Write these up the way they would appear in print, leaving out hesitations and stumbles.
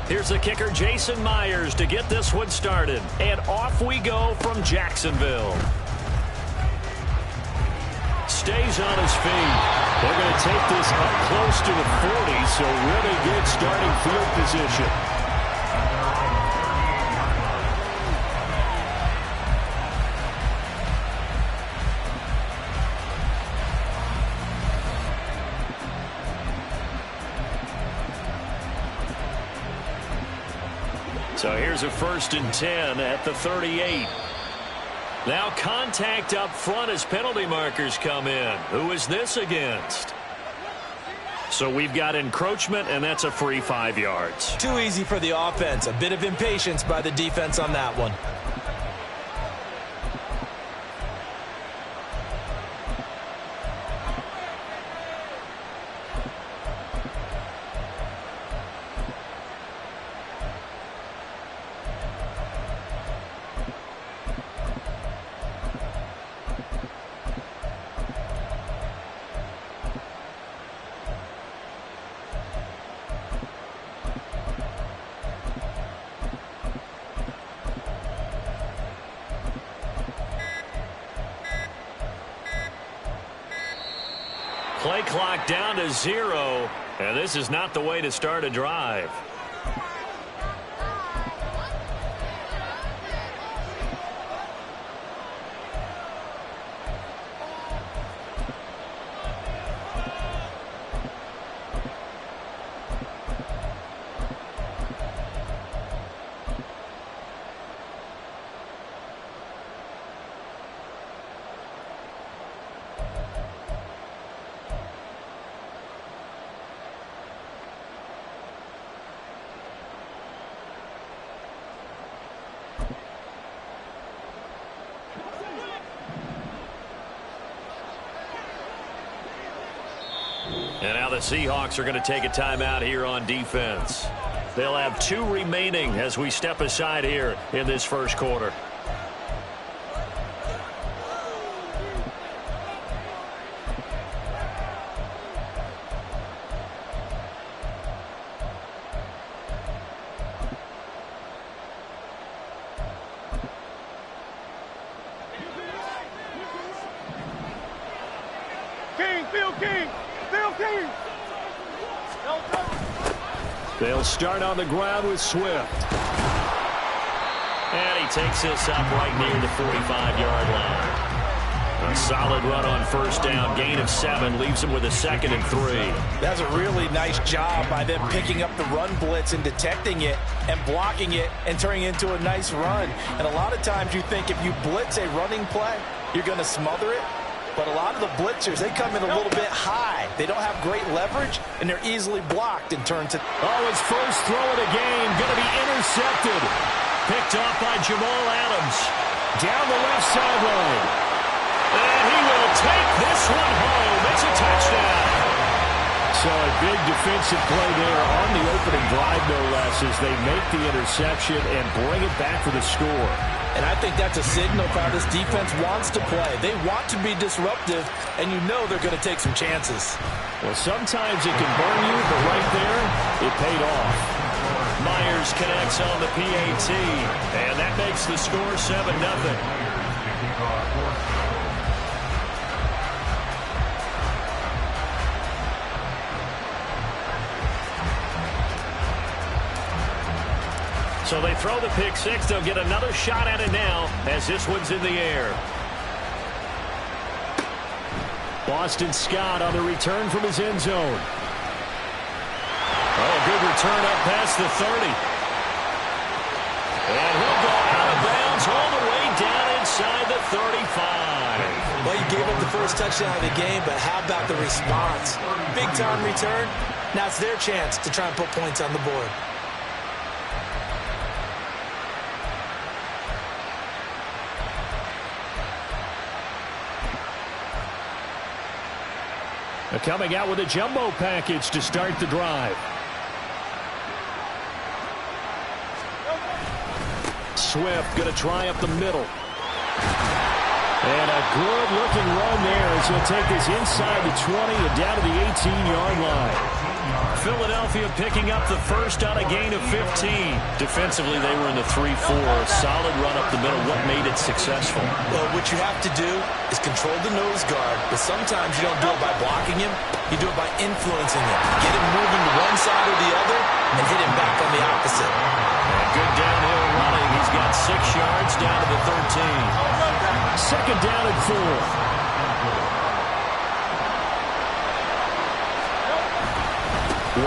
Here's the kicker, Jason Myers, to get this one started. And off we go from Jacksonville. Stays on his feet. They're going to take this up close to the 40, so really good starting field position. So here's a 1st and 10 at the 38. Now contact up front as penalty markers come in. Who is this against? So we've got encroachment, and that's a free 5 yards. Too easy for the offense. A bit of impatience by the defense on that one. Play clock down to 0, and this is not the way to start a drive. And now the Seahawks are going to take a timeout here on defense. They'll have 2 remaining as we step aside here in this first quarter. They'll start on the ground with Swift. And he takes this up right near the 45-yard line. A solid run on 1st down. Gain of 7 leaves him with a 2nd and 3. That's a really nice job by them picking up the run blitz and detecting it and blocking it and turning it into a nice run. And a lot of times you think if you blitz a running play, you're going to smother it. But a lot of the blitzers, they come in a little bit high. They don't have great leverage, and they're easily blocked and turned to... Oh, his first throw of the game going to be intercepted. Picked off by Jamal Adams. Down the left sideline. And he will take this one home. It's a touchdown. So a big defensive play there on the opening drive, no less, as they make the interception and bring it back for the score. And I think that's a signal for how this defense wants to play. They want to be disruptive, and you know they're going to take some chances. Well, sometimes it can burn you, but right there, it paid off. Myers connects on the PAT, and that makes the score 7-0. So they throw the pick 6. They'll get another shot at it now as this one's in the air. Boston Scott on the return from his end zone. Oh, good return up past the 30. And he'll go out of bounds all the way down inside the 35. Well, you gave up the first touchdown of the game, but how about the response? Big-time return. Now it's their chance to try and put points on the board. Coming out with a jumbo package to start the drive. Swift going to try up the middle. And a good-looking run there as he'll take this inside the 20 and down to the 18-yard line. Philadelphia picking up the first on a gain of 15. Defensively, they were in the 3-4. Solid run up the middle. What made it successful? Well, what you have to do is control the nose guard, but sometimes you don't do it by blocking him. You do it by influencing him. Get him moving to one side or the other and hit him back on the opposite. And good downhill running. He's got 6 yards down to the 13. Second down and 4.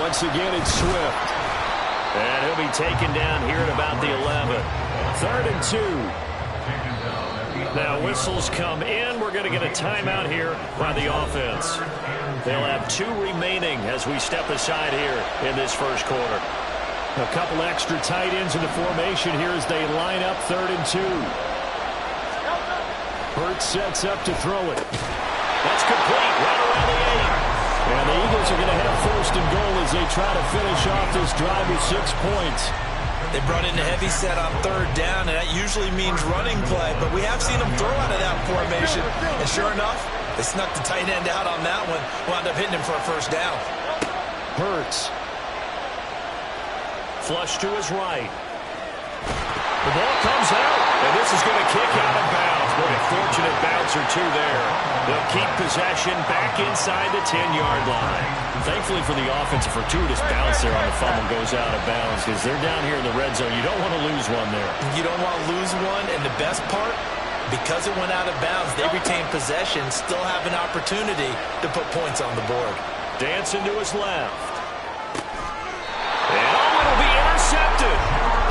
Once again, it's Swift. And he'll be taken down here at about the 11. 3rd and 2. Now, whistles come in. We're going to get a timeout here by the offense. They'll have 2 remaining as we step aside here in this first quarter. A couple extra tight ends in the formation here as they line up 3rd and 2. Curt sets up to throw it. That's complete right around the 8. And the Eagles are going to have 1st and goal as they try to finish off this drive with 6 points. They brought in a heavy set on 3rd down, and that usually means running play. But we have seen them throw out of that formation. And sure enough, they snuck the tight end out on that one. Wound up hitting him for a 1st down. Hurts. Flush to his right. The ball comes out, and this is going to kick out of bounds. Boy, a fortunate bounce or 2 there. They'll keep possession back inside the 10-yard line. Thankfully for the offense, a fortuitous bounce there on the fumble goes out of bounds because they're down here in the red zone. You don't want to lose one there. You don't want to lose one, and the best part, because it went out of bounds, they retain possession, still have an opportunity to put points on the board. Dancing to his left. And it'll be intercepted.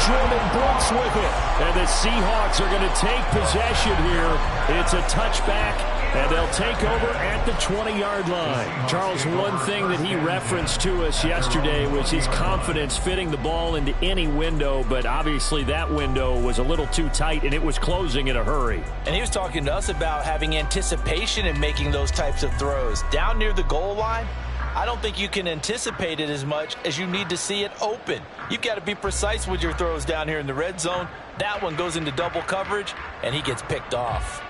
Jordan Brooks with it. And the Seahawks are going to take possession here. It's a touchback, and they'll take over at the 20-yard line. Charles, one thing that he referenced to us yesterday was his confidence fitting the ball into any window, but obviously that window was a little too tight, and it was closing in a hurry. And he was talking to us about having anticipation in making those types of throws. Down near the goal line, I don't think you can anticipate it as much as you need to see it open. You've got to be precise with your throws down here in the red zone. That one goes into double coverage, and he gets picked off.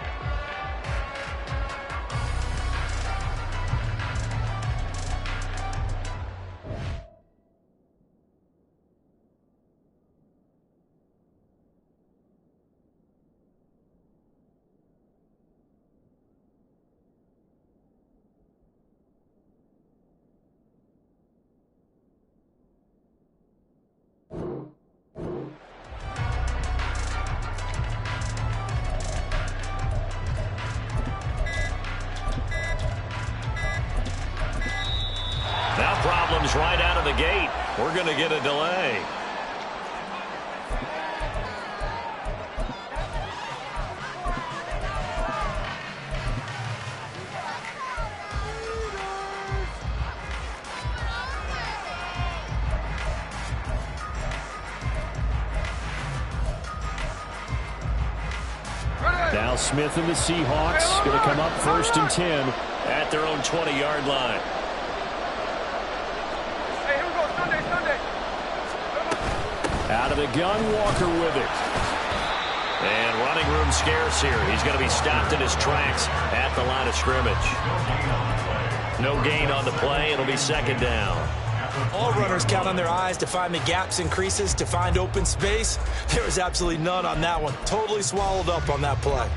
Problems right out of the gate. We're going to get a delay. Now Smith and the Seahawks going to come up 1st and 10 at their own 20-yard line. Out of the gun, Walker with it. And running room scarce here. He's going to be stopped in his tracks at the line of scrimmage. No gain on the play. It'll be 2nd down. All runners count on their eyes to find the gaps and creases, to find open space. There was absolutely none on that one. Totally swallowed up on that play.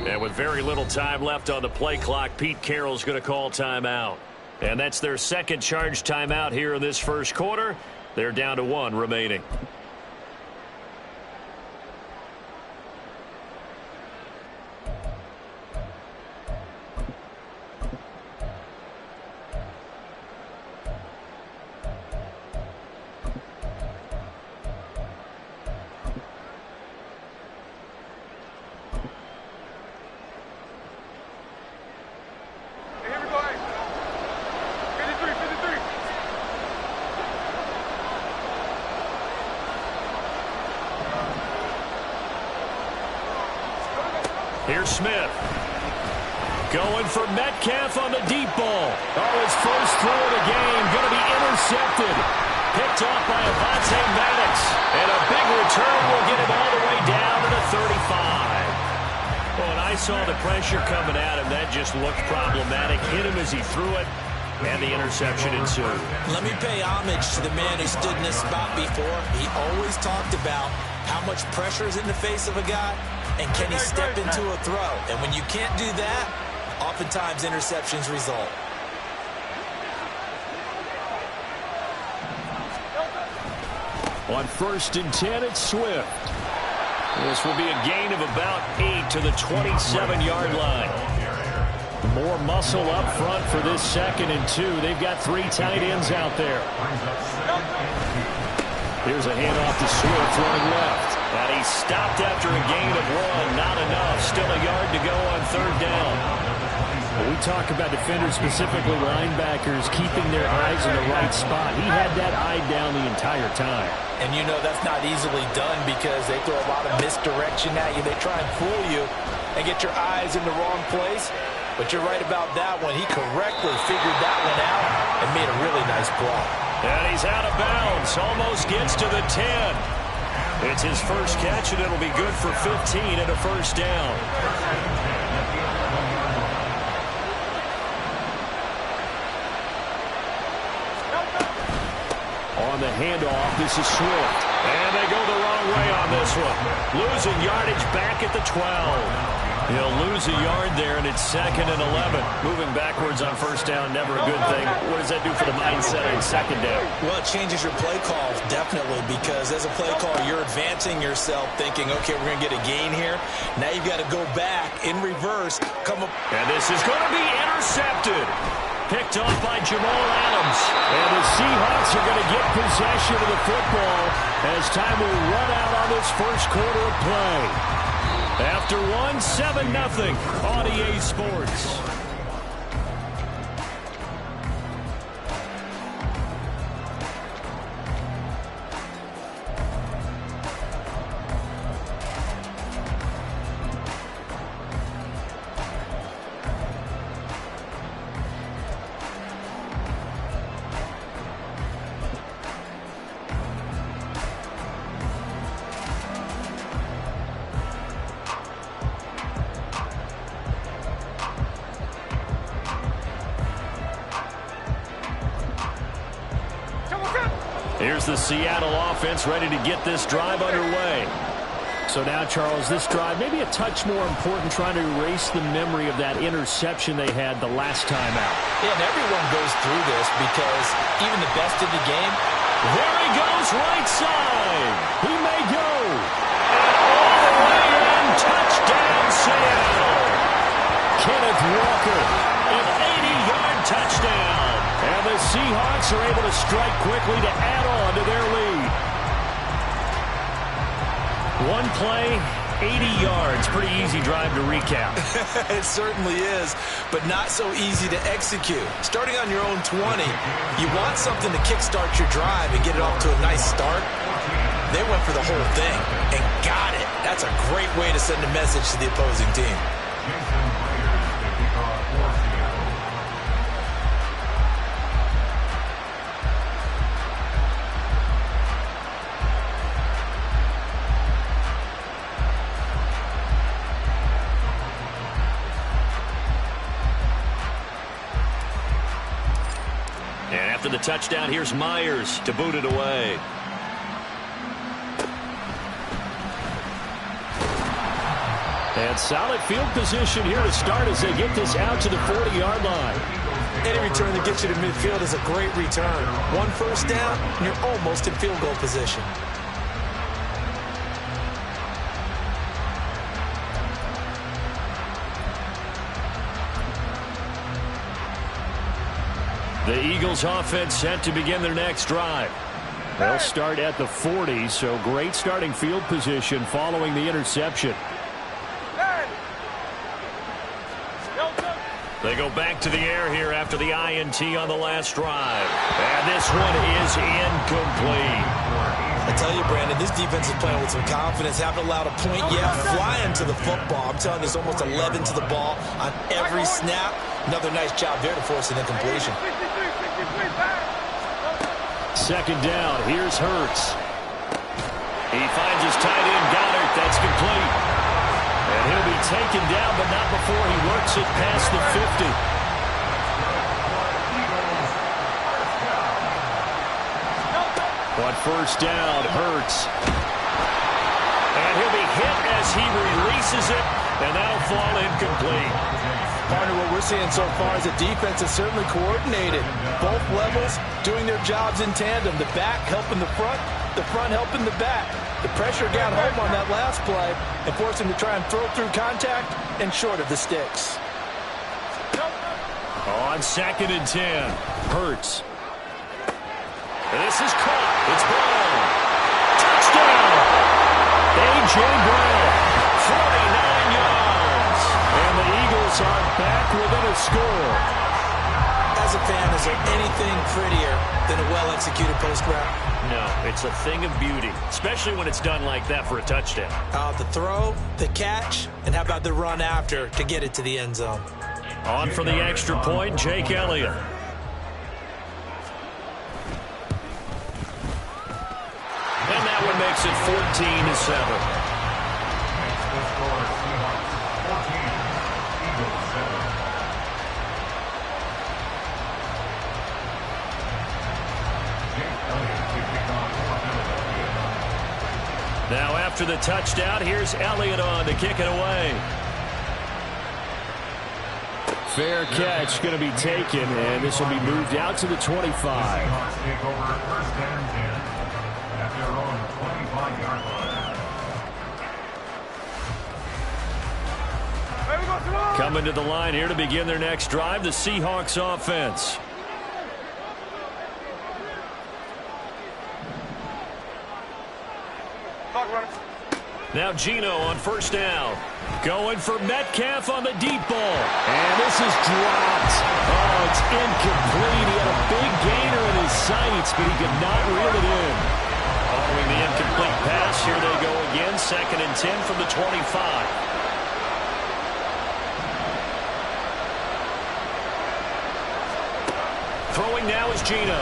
And with very little time left on the play clock, Pete Carroll's going to call timeout. And that's their 2nd charge timeout here in this first quarter. They're down to 1 remaining. Here's Smith. Going for Metcalf on the deep ball. Oh, his first throw of the game. Going to be intercepted. Picked off by Avonte Maddox. And a big return will get him all the way down to the 35. Well, when I saw the pressure coming at him, that just looked problematic. Hit him as he threw it, and the interception ensued. Let me pay homage to the man who stood in this spot before. He always talked about how much pressure is in the face of a guy, and can he step into a throw. And when you can't do that, oftentimes interceptions result. On 1st and 10, it's Swift. This will be a gain of about 8 to the 27-yard line. More muscle up front for this 2nd and 2. They've got 3 tight ends out there. Here's a handoff to Swift running left. And he stopped after a gain of 1. Not enough. Still a yard to go on 3rd down. When we talk about defenders, specifically linebackers, keeping their eyes in the right spot. He had that eye down the entire time. And you know that's not easily done because they throw a lot of misdirection at you. They try and fool you and get your eyes in the wrong place. But you're right about that one. He correctly figured that one out and made a really nice block. And he's out of bounds. Almost gets to the 10. It's his first catch, and it'll be good for 15 and a first down. On the handoff, this is Swift. And they go the wrong way on this one. Losing yardage back at the 12. He'll lose a yard there, and it's 2nd and 11. Moving backwards on 1st down, never a good thing. What does that do for the mindset on 2nd down? Well, it changes your play call, definitely, because as a play call, you're advancing yourself thinking, okay, we're going to get a gain here. Now you've got to go back in reverse, come up. And this is going to be intercepted. Picked off by Jamal Adams. And the Seahawks are going to get possession of the football as time will run out on this first quarter of play. After 7-0 on EA Sports. Here's the Seattle offense ready to get this drive underway. So now, Charles, this drive maybe a touch more important, trying to erase the memory of that interception they had the last time out. Yeah, and everyone goes through this because even the best in the game. There he goes, right side. He may go. And all the way in, touchdown Seattle. Kenneth Walker, an 80-yard touchdown. And the Seahawks are able to strike quickly to add on to their lead. One play, 80 yards. Pretty easy drive to recap. It certainly is, but not so easy to execute. Starting on your own 20, you want something to kickstart your drive and get it off to a nice start. They went for the whole thing and got it. That's a great way to send a message to the opposing team. After the touchdown, here's Myers to boot it away. And solid field position here to start as they get this out to the 40-yard line. Any return that gets you to midfield is a great return. 1 first down, and you're almost in field goal position. The Eagles offense set to begin their next drive. They'll start at the 40, so great starting field position following the interception. They go back to the air here after the INT on the last drive. And this one is incomplete. I tell you, Brandon, this defense is playing with some confidence. Haven't allowed a point yet. Flying to the football. I'm telling you, there's almost 11 to the ball on every snap. Another nice job there to force an incompletion. Second down. Here's Hurts. He finds his tight end, Goddard. That's complete. And he'll be taken down, but not before he works it past the 50. On first down, Hurts. And he'll be hit as he releases it, and that'll fall incomplete. Partner, what we're seeing so far is the defense is certainly coordinated. Both levels doing their jobs in tandem. The back helping the front helping the back. The pressure got home on that last play and forced him to try and throw through contact and short of the sticks. On 2nd and 10, Hurts. This is caught. It's Brown. Touchdown. A.J. Brown. 49 yards. And the Eagles are back within a score. As a fan, is there anything prettier than a well-executed post route? No, it's a thing of beauty, especially when it's done like that for a touchdown. The throw, the catch, and how about the run after to get it to the end zone? On for the extra point, Jake Elliott. And that one makes it 14-7. Now after the touchdown, here's Elliott on to kick it away. Fair catch going to be taken, and this will be moved out to the 25. Coming to the line here to begin their next drive, the Seahawks offense. Now Geno on first down. Going for Metcalf on the deep ball. And this is dropped. Oh, it's incomplete. He had a big gainer in his sights, but he could not reel it in. Following the incomplete pass, here they go again. 2nd and 10 from the 25. Throwing now is Geno.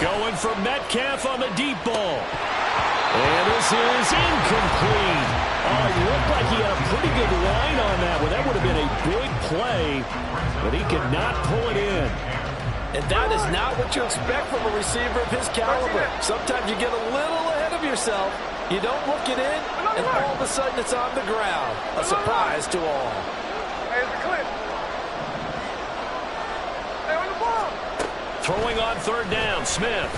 Going for Metcalf on the deep ball. And this is incomplete. Oh, it looked like he had a pretty good line on that one. That would have been a big play, but he could not pull it in. And that is not what you expect from a receiver of his caliber. Sometimes you get a little ahead of yourself. You don't look it in, and all of a sudden it's on the ground. A surprise to all. Throwing on third down, Smith.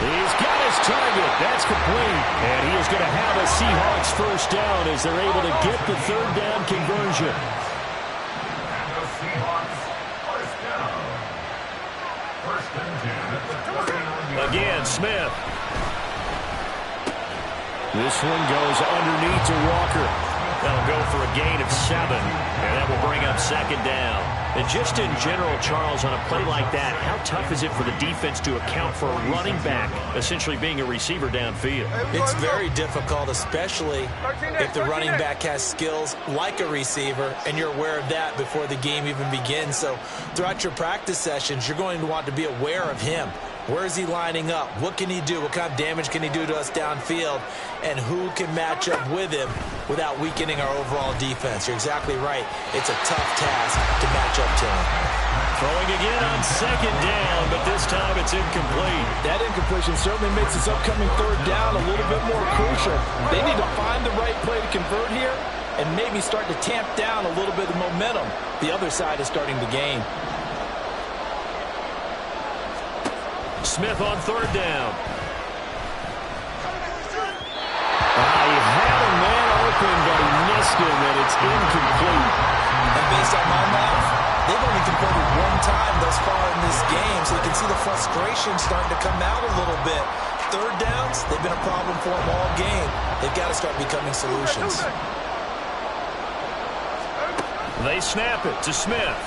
He's got his target. That's complete. And he is going to have a Seahawks first down as they're able to get the third down conversion. Again, Smith. This one goes underneath to Walker. That'll go for a gain of 7, and that will bring up 2nd down. And just in general, Charles, on a play like that, how tough is it for the defense to account for a running back essentially being a receiver downfield? It's very difficult, especially if the running back has skills like a receiver, and you're aware of that before the game even begins. So throughout your practice sessions, you're going to want to be aware of him. Where is he lining up? What can he do? What kind of damage can he do to us downfield? And who can match up with him without weakening our overall defense? You're exactly right. It's a tough task to match up to him. Throwing again on 2nd down, but this time it's incomplete. That incompletion certainly makes this upcoming third down a little bit more crucial. They need to find the right play to convert here and maybe start to tamp down a little bit of momentum. The other side is starting to gain. Smith on third down. He had a man open, but he missed him, and it's incomplete. And based on my math, they've only converted one time thus far in this game, so you can see the frustration starting to come out a little bit. Third downs, they've been a problem for them all game. They've got to start becoming solutions. They snap it to Smith.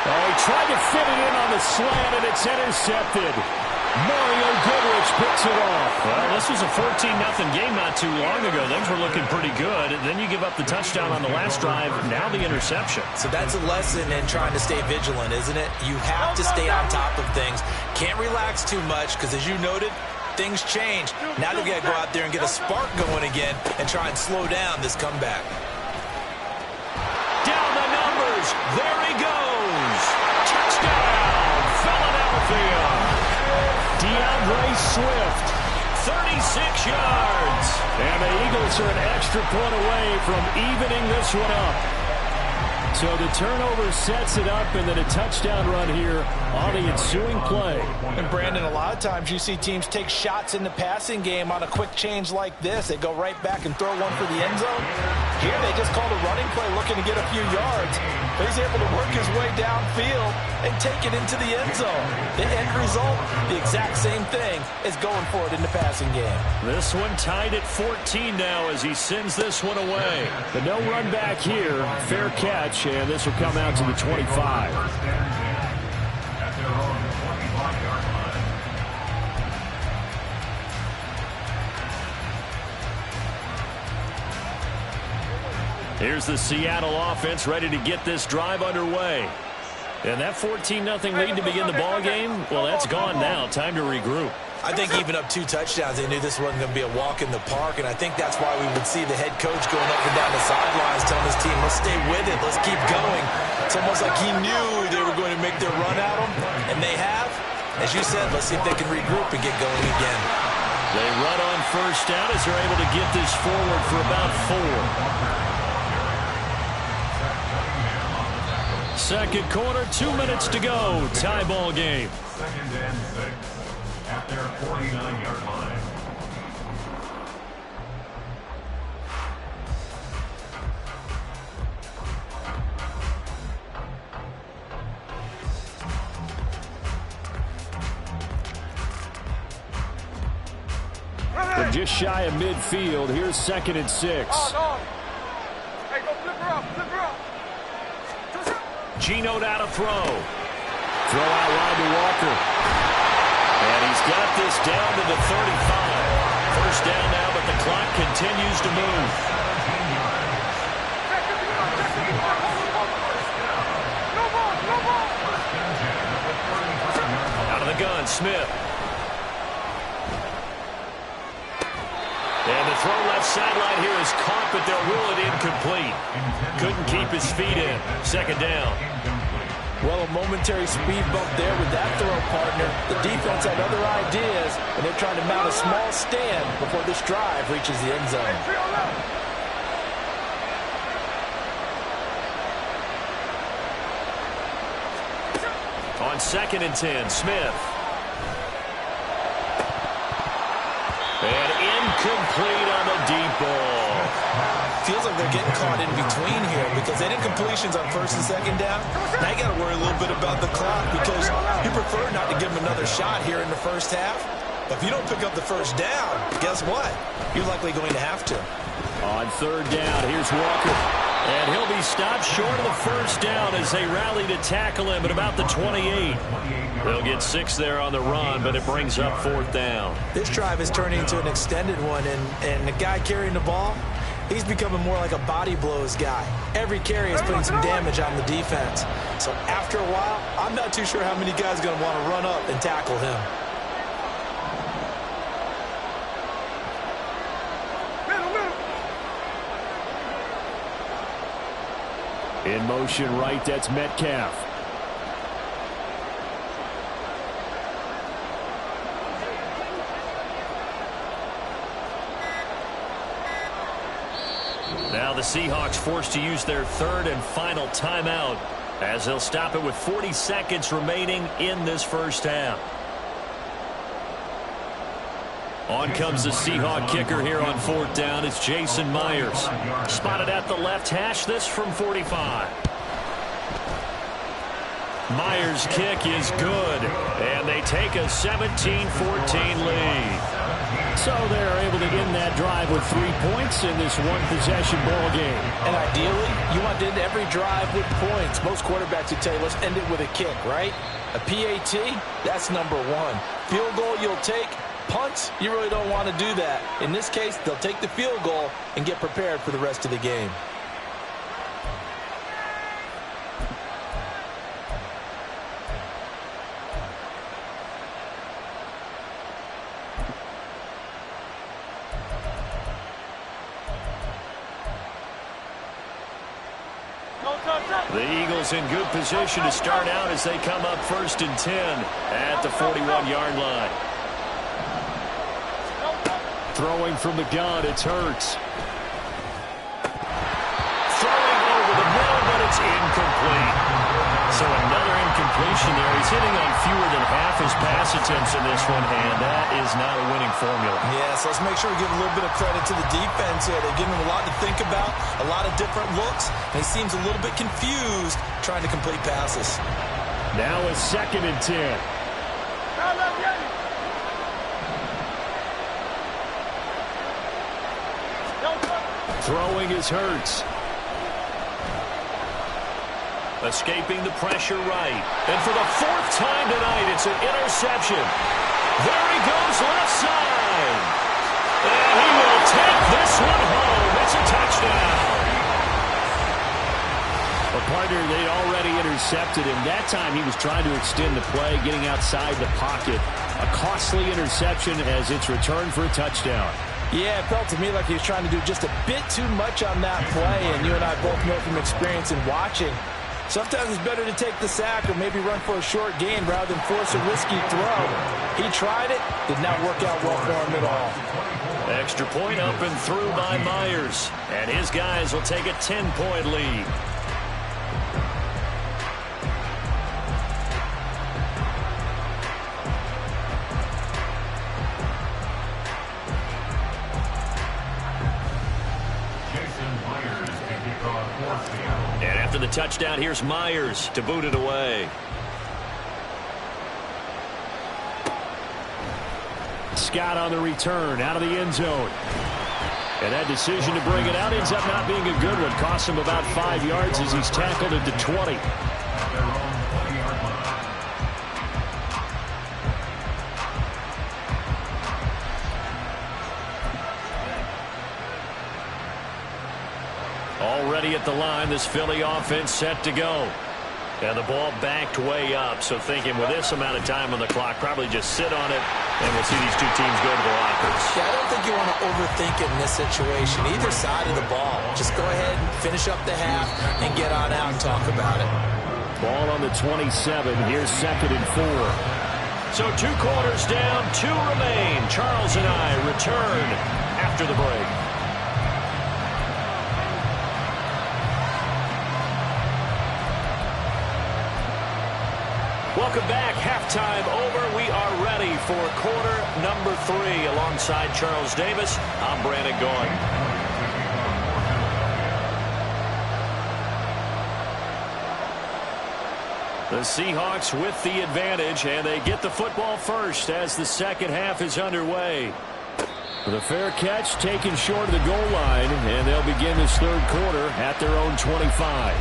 Oh, he tried to fit it in on the slant, and it's intercepted. Mario Goodrich picks it off. Well, this was a 14-0 game not too long ago. Things were looking pretty good. Then you give up the touchdown on the last drive. Now the interception. So that's a lesson in trying to stay vigilant, isn't it? You have to stay on top of things. Can't relax too much because, as you noted, things change. Now they've got to go out there and get a spark going again and try and slow down this comeback. Down the numbers. There he goes. Touchdown, Philadelphia. DeAndre Swift, 36 yards. And the Eagles are an extra point away from evening this one up. So the turnover sets it up, and then a touchdown run here on the ensuing play. And Brandon, a lot of times you see teams take shots in the passing game on a quick change like this. They go right back and throw one for the end zone. Here they just called a running play looking to get a few yards. But he's able to work his way downfield and take it into the end zone. The end result, the exact same thing as going for it in the passing game. This one tied at 14 now as he sends this one away. But no run back here. Fair catch, and this will come out to the 25. Here's the Seattle offense ready to get this drive underway. And that 14-0 lead to begin the ball game, well, that's gone now. Time to regroup. I think even up 2 touchdowns, they knew this wasn't going to be a walk in the park, and I think that's why we would see the head coach going up and down the sidelines telling his team, let's stay with it, let's keep going. It's almost like he knew they were going to make their run at him, and they have. As you said, let's see if they can regroup and get going again. They run on first down as they're able to get this forward for about 4. Second quarter, 2 minutes to go. Tie ball game. 2nd and 6 at their 49-yard line. We're just shy of midfield. Here's 2nd and 6. Hey, go flip her up, flip her up. Geno out to throw. Throw out wide to Walker. And he's got this down to the 35. First down now, but the clock continues to move. Out of the gun, Smith. And the throw left sideline here is caught, but they'll rule it incomplete. Couldn't keep his feet in. Second down. Well, a momentary speed bump there with that throw, partner. The defense had other ideas, and they're trying to mount a small stand before this drive reaches the end zone. On 2nd and 10, Smith. And incomplete on the deep ball. Feels like they're getting caught in between here because they did completions on 1st and 2nd down. Now you got to worry a little bit about the clock because you prefer not to give them another shot here in the first half. But if you don't pick up the first down, guess what? You're likely going to have to. On 3rd down, here's Walker. And he'll be stopped short of the first down as they rally to tackle him at about the 28. They'll get 6 there on the run, but it brings up 4th down. This drive is turning into an extended one, and the guy carrying the ball, he's becoming more like a body blows guy. Every carry is putting some damage on the defense. So after a while, I'm not too sure how many guys are going to want to run up and tackle him. In motion right, that's Metcalf. Now the Seahawks forced to use their 3rd and final timeout as they'll stop it with 40 seconds remaining in this first half. On comes the Seahawk kicker here on 4th down. It's Jason Myers. Spotted at the left hash, this from 45. Myers' kick is good, and they take a 17-14 lead. So they're able to end that drive with 3 points in this one-possession ball game. And ideally, you want to end every drive with points. Most quarterbacks would tell you, let's end it with a kick, right? A PAT, that's number one. Field goal you'll take. Punts, you really don't want to do that. In this case, they'll take the field goal and get prepared for the rest of the game. The Eagles in good position to start out as they come up 1st and 10 at the 41-yard line. Throwing from the gun, it's Hurts. Throwing over the middle, but it's incomplete. So another incompletion there. He's hitting on fewer than half his pass attempts in this one, and that is not a winning formula. Yes, let's make sure we give a little bit of credit to the defense here. They've given him a lot to think about, a lot of different looks, and he seems a little bit confused trying to complete passes. Now a 2nd and 10. Throwing is Hurts. Escaping the pressure right. And for the 4th time tonight, it's an interception. There he goes left side. And he will take this one home. It's a touchdown. A partner they'd already intercepted him. That time he was trying to extend the play, getting outside the pocket. A costly interception as it's returned for a touchdown. Yeah, it felt to me like he was trying to do just a bit too much on that play, and you and I both know from experience in watching, sometimes it's better to take the sack or maybe run for a short gain rather than force a risky throw. He tried it, did not work out well for him at all. Extra point up and through by Myers, and his guys will take a 10-point lead. And after the touchdown, here's Myers to boot it away. Scott on the return, out of the end zone. And that decision to bring it out ends up not being a good one. Cost him about 5 yards as he's tackled at the 20. Already at the line, this Philly offense set to go. And the ball backed way up, so thinking with this amount of time on the clock, probably just sit on it, and we'll see these two teams go to the lockers. Yeah, I don't think you want to overthink it in this situation. Either side of the ball. Just go ahead and finish up the half and get on out and talk about it. Ball on the 27. Here's 2nd and 4. So 2 quarters down, 2 remain. Charles and I return after the break. Welcome back. Halftime over. We are ready for quarter number 3. Alongside Charles Davis, I'm Brandon Gaughan. The Seahawks with the advantage, and they get the football first as the second half is underway. The fair catch taken short of the goal line, and they'll begin this 3rd quarter at their own 25.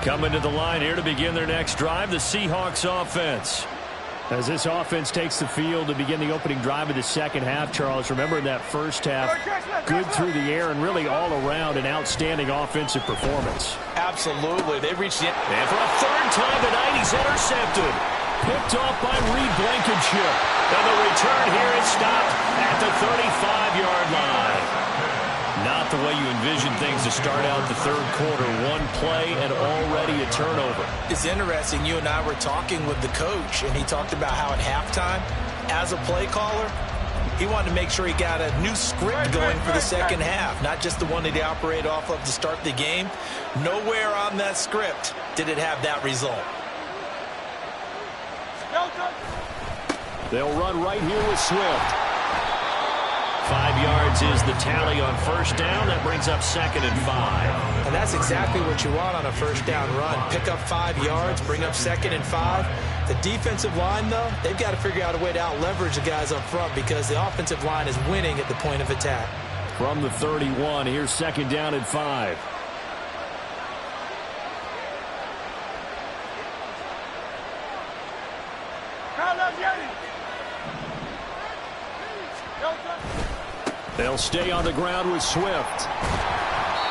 Coming to the line here to begin their next drive, the Seahawks offense. As this offense takes the field to begin the opening drive of the second half, Charles, remember in that first half, good through the air and really all around an outstanding offensive performance. Absolutely. They reached the end. And for a 3rd time tonight, he's intercepted. Picked off by Reed Blankenship. And the return here is stopped at the 35-yard line. Not the the way you envision things to start out the third quarter. One play and already a turnover. It's interesting. You and I were talking with the coach, and he talked about how at halftime, as a play caller, he wanted to make sure he got a new script going for the second half, not just the one that he operated off of to start the game. Nowhere on that script did it have that result. They'll run right here with Swift. 5 yards is the tally on first down. That brings up 2nd and 5. And that's exactly what you want on a first down run. Pick up 5 yards, bring up 2nd and 5. The defensive line, though, they've got to figure out a way to out-leverage the guys up front because the offensive line is winning at the point of attack. From the 31, here's 2nd down and 5. They'll stay on the ground with Swift.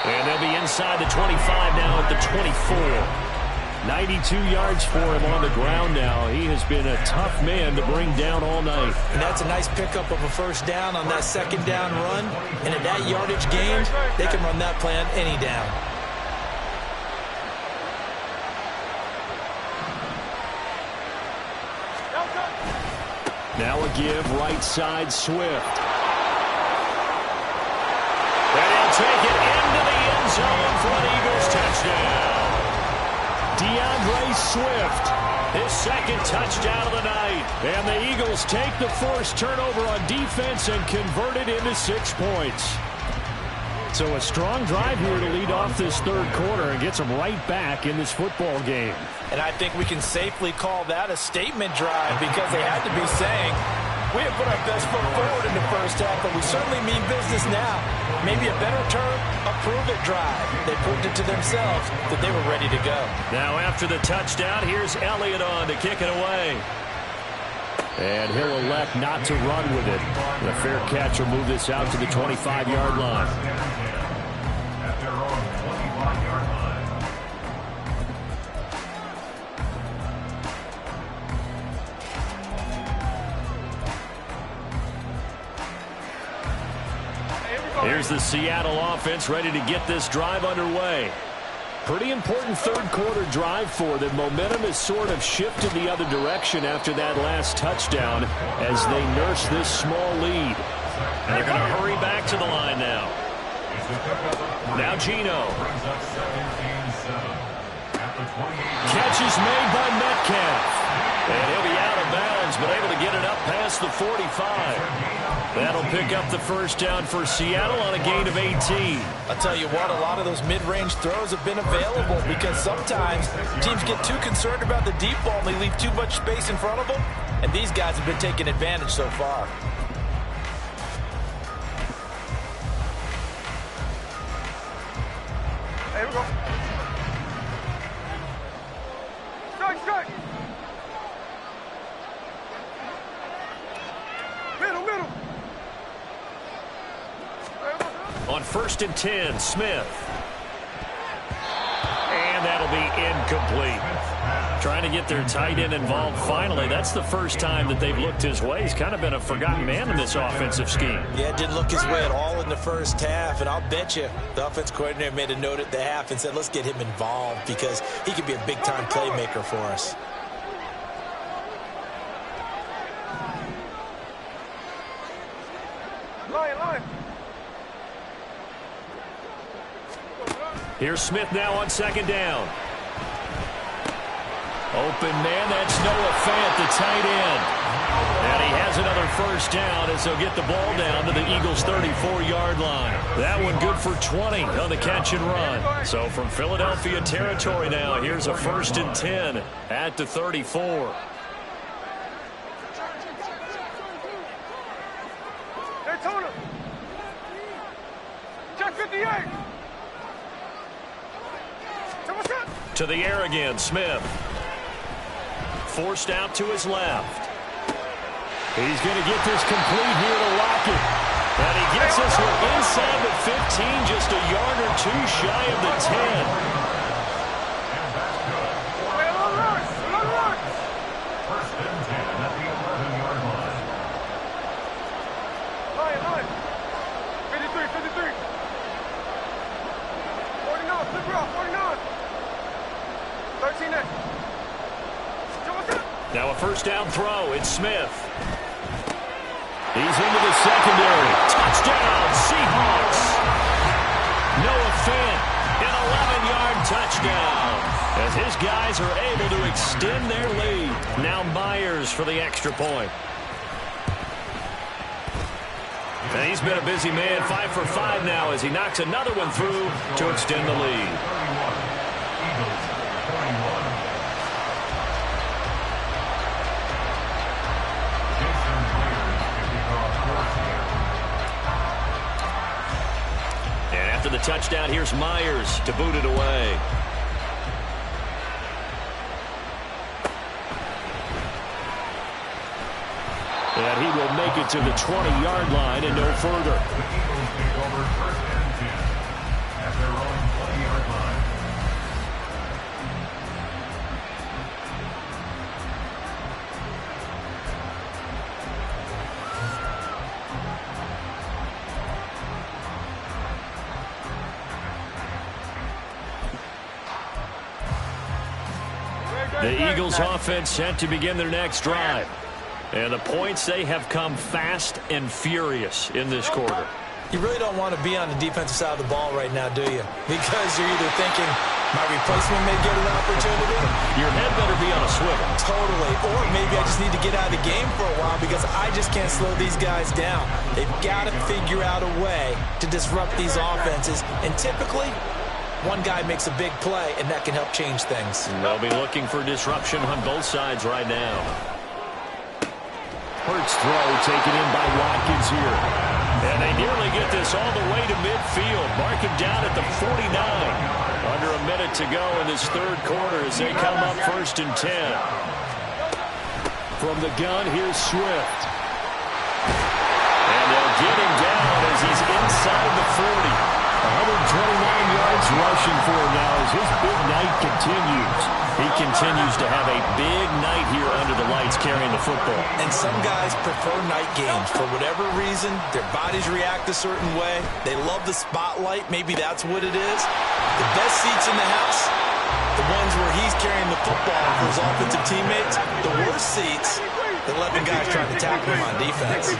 And they'll be inside the 25 now at the 24. 92 yards for him on the ground now. He has been a tough man to bring down all night. And that's a nice pickup of a first down on that second down run. And at that yardage gained, they can run that play on any down. Now a give right side Swift. And he'll take it into the end zone for an Eagles touchdown. DeAndre Swift, his 2nd touchdown of the night. And the Eagles take the first turnover on defense and convert it into 6 points. So a strong drive here to lead off this third quarter and gets them right back in this football game. And I think we can safely call that a statement drive because they had to be saying, we have put our best foot forward in the first half, but we certainly mean business now. Maybe a better term, a prove-it drive. They proved it to themselves that they were ready to go. Now after the touchdown, here's Elliott on to kick it away. And he'll elect not to run with it. The fair catch will move this out to the 25-yard line. At their own 25-yard line. Here's the Seattle offense ready to get this drive underway. Pretty important third quarter drive for them. Momentum has sort of shifted the other direction after that last touchdown as they nurse this small lead. And they're going to hurry back to the line now. Now Geno. Catch is made by Metcalf. And he'll be out of bounds, but able to get it up past the 45. That'll pick up the first down for Seattle on a gain of 18. I'll tell you what, a lot of those mid-range throws have been available because sometimes teams get too concerned about the deep ball and they leave too much space in front of them. And these guys have been taking advantage so far. Here we go. Strike. Middle. On 1st and 10, Smith. And that'll be incomplete. Trying to get their tight end involved finally. That's the first time that they've looked his way. He's kind of been a forgotten man in this offensive scheme. Yeah, it didn't look his way at all in the first half. And I'll bet you the offense coordinator made a note at the half and said, let's get him involved because he could be a big-time playmaker for us. Line. Here's Smith now on 2nd down. Open man, that's Noah Fant, the tight end. And he has another first down as they'll get the ball down to the Eagles' 34-yard line. That one good for 20 on the catch and run. So from Philadelphia territory now, here's a 1st and 10 at the 34. Daytona. Check 58. To the air again, Smith. Forced out to his left. He's going to get this complete here to Lockett. And he gets this one inside the 15, just a yard or two shy of the 10. First and 10 at the 11-yard line. Line. 53. Flip her off, 49. 13 next. Now a first down throw. It's Smith. He's into the secondary. Touchdown, Seahawks. Noah Fant, an 11-yard touchdown, as his guys are able to extend their lead. Now Myers for the extra point. And he's been a busy man, 5 for 5 now, as he knocks another one through to extend the lead. And after the touchdown, here's Myers to boot it away. And he will make it to the 20-yard line and no further. The Eagles take over first and 10 at their own 20-yard line. The Eagles offense set to begin their next drive. And the points, they have come fast and furious in this quarter. You really don't want to be on the defensive side of the ball right now, do you? Because you're either thinking, my replacement may get an opportunity. Your head better be on a swivel. Totally. Or maybe I just need to get out of the game for a while because I just can't slow these guys down. They've got to figure out a way to disrupt these offenses. And typically, one guy makes a big play, and that can help change things. They'll be looking for disruption on both sides right now. Curt's throw taken in by Watkins here. And they nearly get this all the way to midfield. Mark him down at the 49. Under a minute to go in this third quarter as they come up 1st and 10. From the gun, here's Swift. And they'll get him down as he's inside the 40. 129 yards rushing for him now as his big night continues. He continues to have a big night here under the lights carrying the football. And some guys prefer night games. For whatever reason, their bodies react a certain way. They love the spotlight. Maybe that's what it is. The best seats in the house, the ones where he's carrying the football for his offensive teammates. The worst seats, the 11 guys trying to tackle him on defense.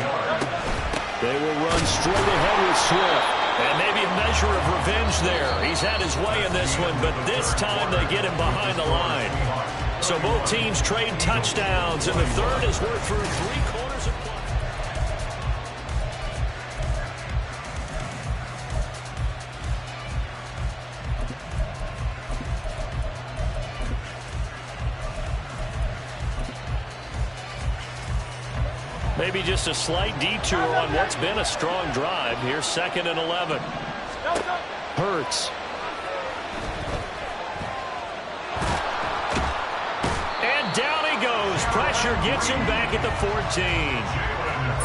They will run straight ahead with Swift. And maybe a measure of revenge there. He's had his way in this one, but this time they get him behind the line. So both teams trade touchdowns, and the third as we're through 3 quarters of play. Maybe just a slight detour on what's been a strong drive. Here's 2nd and 11. Hurts. And down he goes. Pressure gets him back at the 14.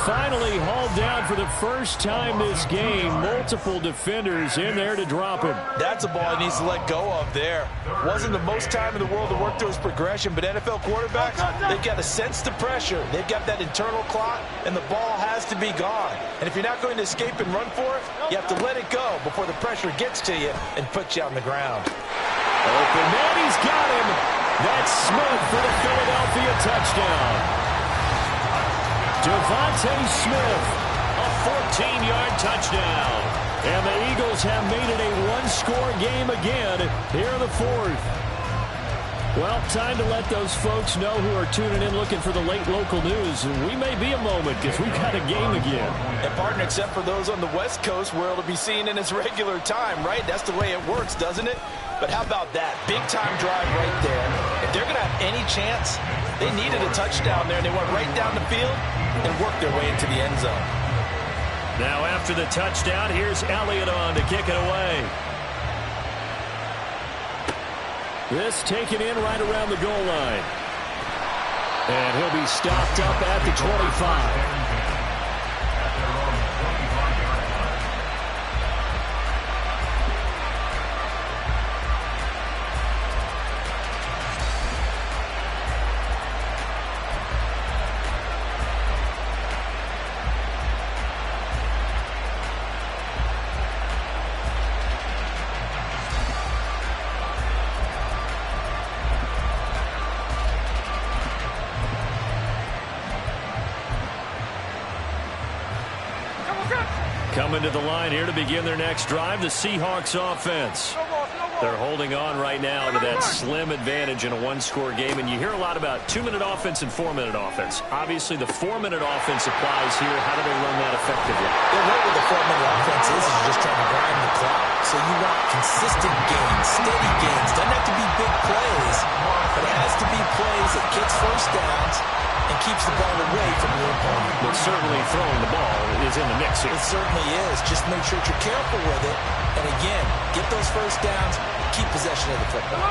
Finally hauled down for the first time this game. Multiple defenders in there to drop him. That's a ball he needs to let go of there. Wasn't the most time in the world to work through his progression, but NFL quarterbacks, they've got to sense the pressure. They've got that internal clock, and the ball has to be gone. And if you're not going to escape and run for it, you have to let it go before the pressure gets to you and puts you on the ground. Open man, he's got him. That's Smith for the Philadelphia touchdown. Devontae Smith, a 14-yard touchdown. And the Eagles have made it a one-score game again here in the fourth. Well, time to let those folks know who are tuning in looking for the late local news. We may be a moment because we've got a game again. And, partner, except for those on the West Coast where it'll be seen in its regular time, right? That's the way it works, doesn't it? But how about that? Big-time drive right there. If they're going to have any chance, they needed a touchdown there, and they went right down the field and worked their way into the end zone. Now after the touchdown, here's Elliott on to kick it away. This taken in right around the goal line. And he'll be stopped up at the 25. Coming to the line here to begin their next drive, the Seahawks offense. They're holding on right now to that slim advantage in a one-score game, and you hear a lot about 2-minute offense and 4-minute offense. Obviously, the 4-minute offense applies here. How do they run that effectively? The way with the 4-minute offense is just trying to grind the clock. So you want consistent gains, steady gains. Doesn't have to be big plays, but it has to be plays that gets first downs and keeps the ball away from your opponent. But certainly throwing the ball is in the mix here. It certainly is. Just make sure that you're careful with it. And again, get those first downs, keep possession of the football.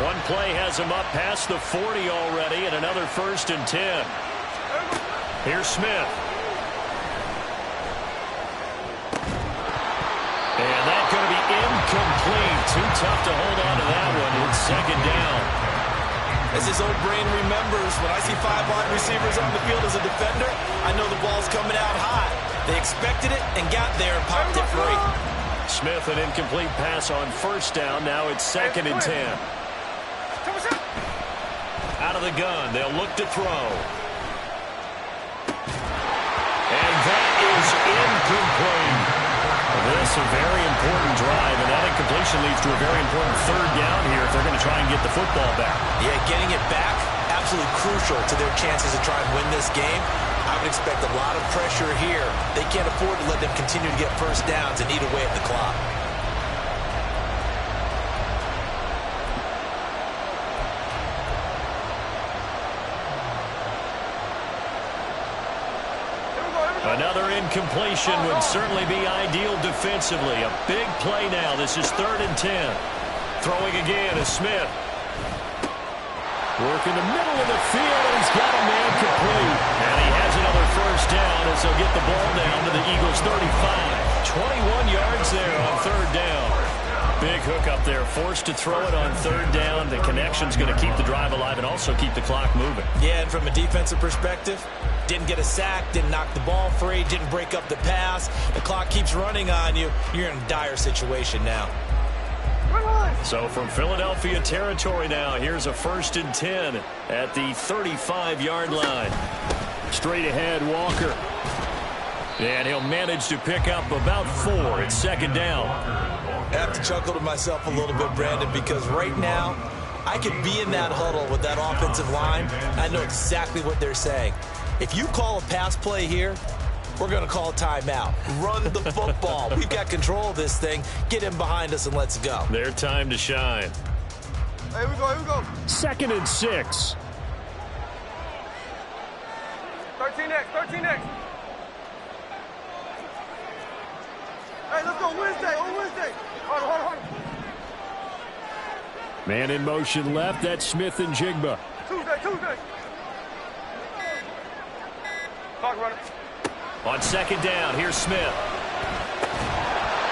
One play has him up past the 40 already, and another 1st and 10. Here's Smith. And that's going to be incomplete. Too tough to hold on to that one. It's 2nd down. As his old brain remembers, when I see 5 wide receivers on the field as a defender, I know the ball's coming out high. They expected it and got there and popped it free. Smith, an incomplete pass on 1st down. Now it's 2nd and 10. Out of the gun. They'll look to throw. And that is incomplete. This a very important drive, and that incompletion leads to a very important 3rd down here if they're going to try and get the football back. Yeah, getting it back, absolutely crucial to their chances to try and win this game. I would expect a lot of pressure here. They can't afford to let them continue to get first downs and eat away at the clock. Another incompletion would certainly be ideal defensively. A big play now. This is 3rd and 10. Throwing again is Smith. Working the middle of the field, and he's got a man complete. And he has another 1st down as they'll get the ball down to the Eagles' 35. 21 yards there on 3rd down. Big hook up there, forced to throw it on 3rd down. The connection's going to keep the drive alive and also keep the clock moving. Yeah, and from a defensive perspective, didn't get a sack, didn't knock the ball free, didn't break up the pass. The clock keeps running on you. You're in a dire situation now. So from Philadelphia territory now, here's a 1st and 10 at the 35-yard line. Straight ahead, Walker. And he'll manage to pick up about 4. It's 2nd down. I have to chuckle to myself a little bit, Brandon, because right now I could be in that huddle with that offensive line. I know exactly what they're saying. If you call a pass play here, we're going to call a timeout. Run the football. We've got control of this thing. Get him behind us and let's go. Their time to shine. Here we go, here we go. 2nd and 6. 13X, 13X. Hey, let's go Wednesday, on Wednesday. Hold on. Man in motion left. That's Smith and Jigba. Tuesday. Clock running. On 2nd down, here's Smith.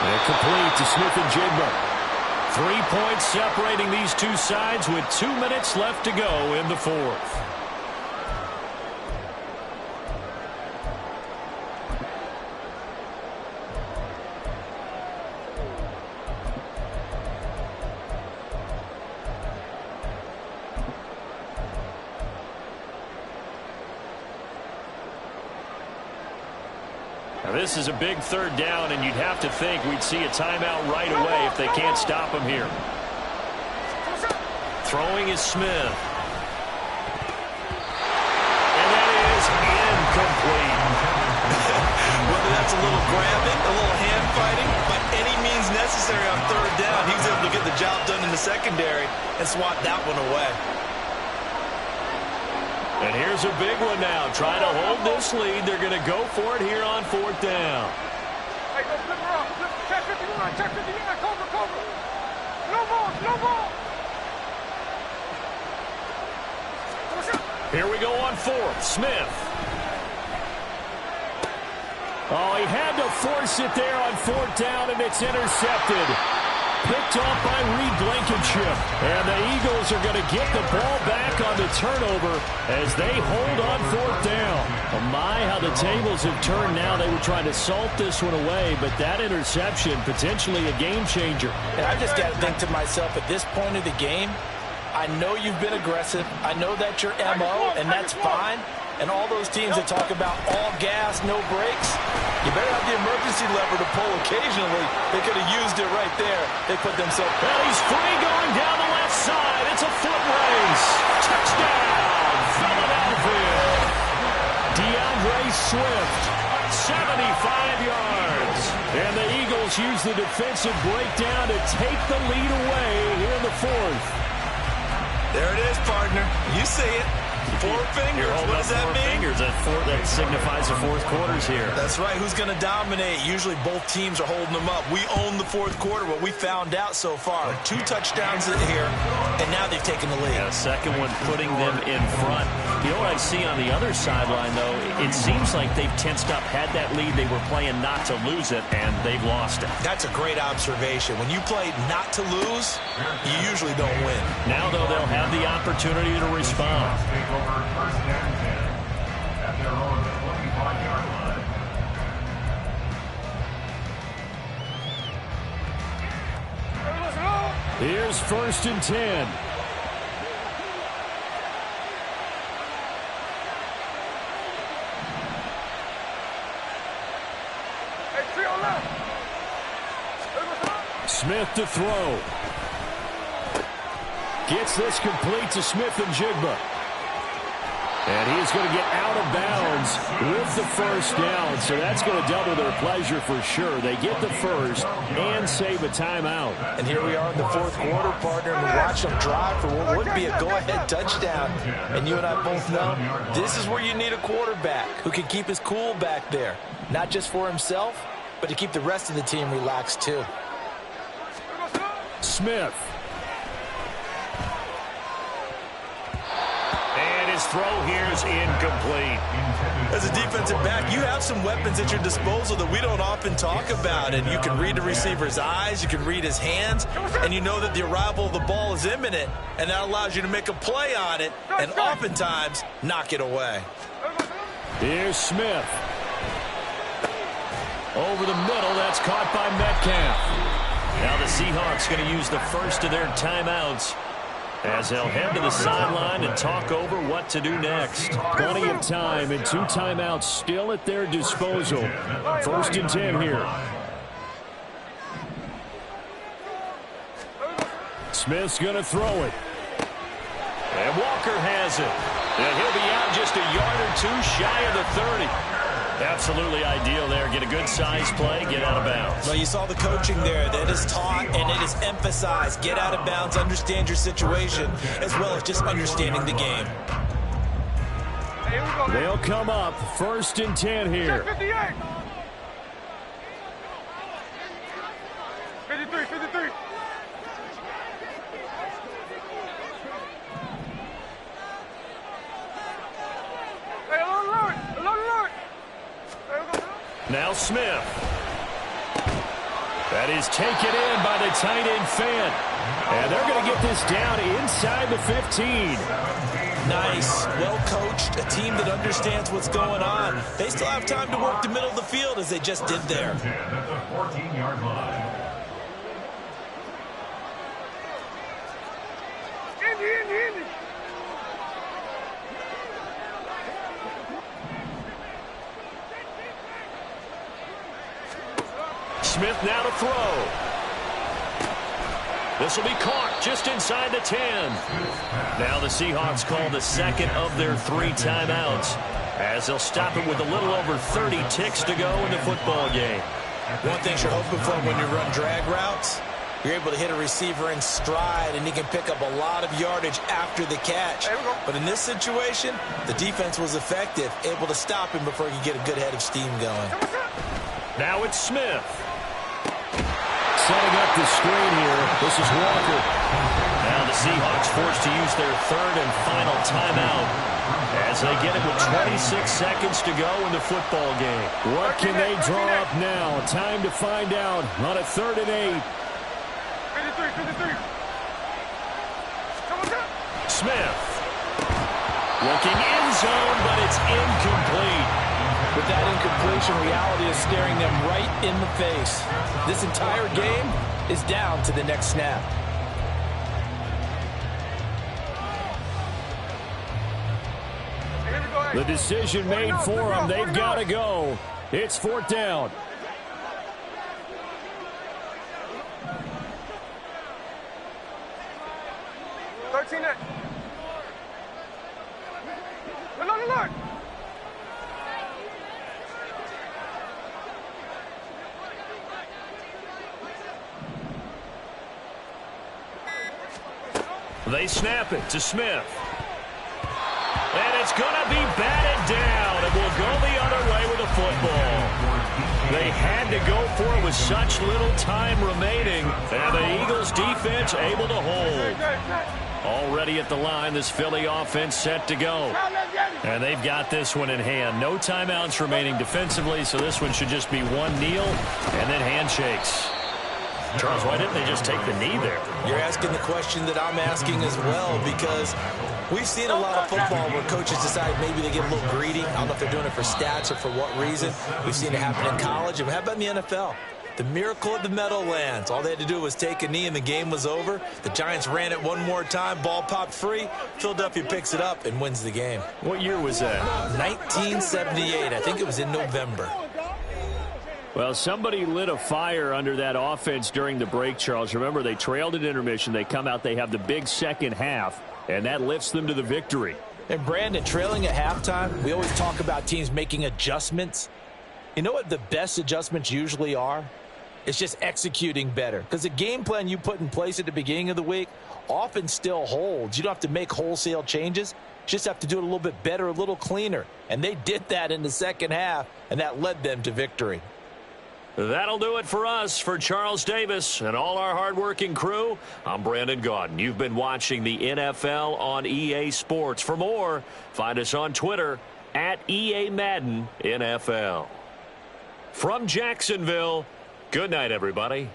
And complete to Smith and Jigba. 3 points separating these two sides with 2 minutes left to go in the 4th. Now this is a big 3rd down, and you'd have to think we'd see a timeout right away if they can't stop him here. Throwing is Smith. And that is incomplete. Whether that's a little grabbing, a little hand fighting, by any means necessary on 3rd down, he was able to get the job done in the secondary and swat that one away. And here's a big one now. Trying to hold this lead. They're going to go for it here on 4th down. Hey, go flip her up. Check 59, cover. No ball. Here we go on 4th. Smith. Oh, he had to force it there on 4th down, and it's intercepted. Picked off by Reed Blankenship. And the Eagles are going to get the ball back on the turnover as they hold on 4th down. Oh my, how the tables have turned now. They were trying to salt this one away, but that interception, potentially a game changer. And I just got to think to myself, at this point of the game, I know you've been aggressive. I know that's your MO, and that's fine. And all those teams that talk about all gas, no brakes, you better have the emergency lever to pull occasionally. They could have used it right there. They put themselves... And he's free going down the left side. It's a foot race. Touchdown, Philadelphia. DeAndre Swift, 75 yards. And the Eagles use the defensive breakdown to take the lead away here in the fourth. There it is, partner. You see it. 4 fingers. What does that mean? Fingers. That signifies the fourth quarter's here. That's right. Who's going to dominate? Usually both teams are holding them up. We own the fourth quarter, what we found out so far. 2 touchdowns here, and now they've taken the lead. Yeah, second one putting them in front. You know what I see on the other sideline, though? It seems like they've tensed up, had that lead. They were playing not to lose it, and they've lost it. That's a great observation. When you play not to lose, you usually don't win. Now, though, they'll have the opportunity to respond. Take over first and 10 at their own 25-yard line. Here's first and 10. Smith to throw. Gets this complete to Smith and Jigba. And he's going to get out of bounds with the first down. So that's going to double their pleasure for sure. They get the first and save a timeout. And here we are in the fourth quarter, partner, and we watch them drive for what would be a go-ahead touchdown. And you and I both know this is where you need a quarterback who can keep his cool back there. Not just for himself, but to keep the rest of the team relaxed too. Smith. And his throw here is incomplete. As a defensive back, you have some weapons at your disposal that we don't often talk about. And you can read the receiver's eyes, you can read his hands, and you know that the arrival of the ball is imminent. And that allows you to make a play on it and oftentimes knock it away. Here's Smith. Over the middle, that's caught by Metcalf. Now the Seahawks going to use the first of their timeouts as they'll head to the sideline and talk over what to do next. Plenty of time and 2 timeouts still at their disposal. First and 10 here. Smith's going to throw it. And Walker has it. And he'll be out just a yard or 2 shy of the 30. Absolutely ideal there. Get a good size play, get out of bounds. Well, you saw the coaching there. That is taught and it is emphasized. Get out of bounds, understand your situation, as well as just understanding the game. They'll come up first and 10 here. 58. 53, 53. Now Smith. That is taken in by the tight end Fant. And they're going to get this down inside the 15. Nice. Well coached. A team that understands what's going on. They still have time to work the middle of the field as they just did there. At the 14-yard line. Indy. Smith now to throw. This will be caught just inside the 10. Now the Seahawks call the second of their 3 timeouts as they'll stop it with a little over 30 ticks to go in the football game. One thing you're hoping for when you run drag routes, you're able to hit a receiver in stride and he can pick up a lot of yardage after the catch. But in this situation, the defense was effective, able to stop him before he could get a good head of steam going. Now it's Smith. Setting up the screen here. This is Walker. Now the Seahawks forced to use their 3rd and final timeout as they get it with 26 seconds to go in the football game. What can they draw up now? Time to find out on a 3rd and 8. 53. Smith. Looking in zone, but it's incomplete. With that incompletion, reality is staring them right in the face. This entire game is down to the next snap. Here we go, The decision made for them. They've got to go. It's 4th down. Look. They snap it to Smith. And it's going to be batted down. It will go the other way with the football. They had to go for it with such little time remaining. And the Eagles defense able to hold. Already at the line, this Philly offense set to go. And they've got this one in hand. No timeouts remaining defensively, so this one should just be one kneel and then handshakes. Charles, why didn't they just take the knee there? You're asking the question that I'm asking as well, because we've seen a lot of football where coaches decide maybe they get a little greedy. I don't know if they're doing it for stats or for what reason. We've seen it happen in college. And how about in the NFL? The miracle of the Meadowlands. All they had to do was take a knee and the game was over. The Giants ran it one more time. Ball popped free. Philadelphia picks it up and wins the game. What year was that? 1978. I think it was in November. Well, somebody lit a fire under that offense during the break, Charles. Remember, they trailed at intermission. They come out, they have the big second half, and that lifts them to the victory. And, Brandon, trailing at halftime, we always talk about teams making adjustments. You know what the best adjustments usually are? It's just executing better. Because the game plan you put in place at the beginning of the week often still holds. You don't have to make wholesale changes. You just have to do it a little bit better, a little cleaner. And they did that in the second half, and that led them to victory. That'll do it for us. For Charles Davis and all our hardworking crew, I'm Brandon Gaudin. You've been watching the NFL on EA Sports. For more, find us on Twitter at EA Madden NFL. From Jacksonville, good night, everybody.